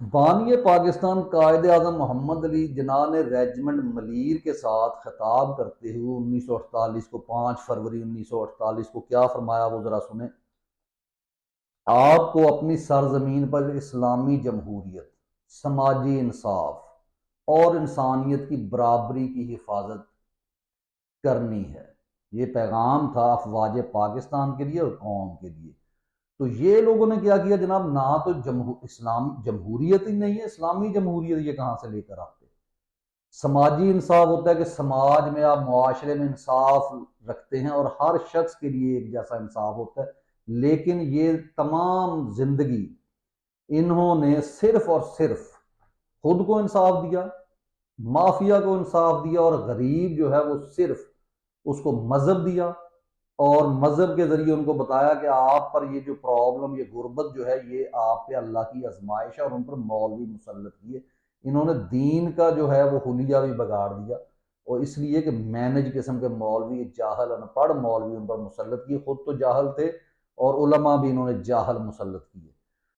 بانی پاکستان قائد اعظم محمد علی جناح نے ریجمنٹ ملیر کے ساتھ خطاب کرتے ہوئے 1948 کو 5 فروری 1948 کو کیا فرمایا وہ ذرا سنیں۔ آپ کو اپنی سرزمین پر اسلامی جمہوریت، سماجی انصاف اور انسانیت کی برابری کی حفاظت کرنی ہے۔ یہ پیغام تھا افواج پاکستان کے لیے اور قوم کے لیے۔ تو یہ لوگوں نے کیا کیا جناب، نہ تو اسلام جمہوریت ہی نہیں ہے، اسلامی جمہوریت یہ کہاں سے لے کر آتے۔ سماجی انصاف ہوتا ہے کہ سماج میں آپ معاشرے میں انصاف رکھتے ہیں اور ہر شخص کے لیے ایک جیسا انصاف ہوتا ہے، لیکن یہ تمام زندگی انہوں نے صرف اور صرف خود کو انصاف دیا، مافیا کو انصاف دیا، اور غریب جو ہے وہ صرف اس کو مذہب دیا، اور مذہب کے ذریعے ان کو بتایا کہ آپ پر یہ جو پرابلم، یہ غربت جو ہے، یہ آپ پہ اللہ کی آزمائش ہے، اور ان پر مولوی مسلط کیے۔ انہوں نے دین کا جو ہے وہ حلیہ بھی بگاڑ دیا، اور اس لیے کہ مینج قسم کے مولوی، جاہل ان پڑھ مولوی ان پر مسلط کیے، خود تو جاہل تھے اور علماء بھی انہوں نے جاہل مسلط کیے۔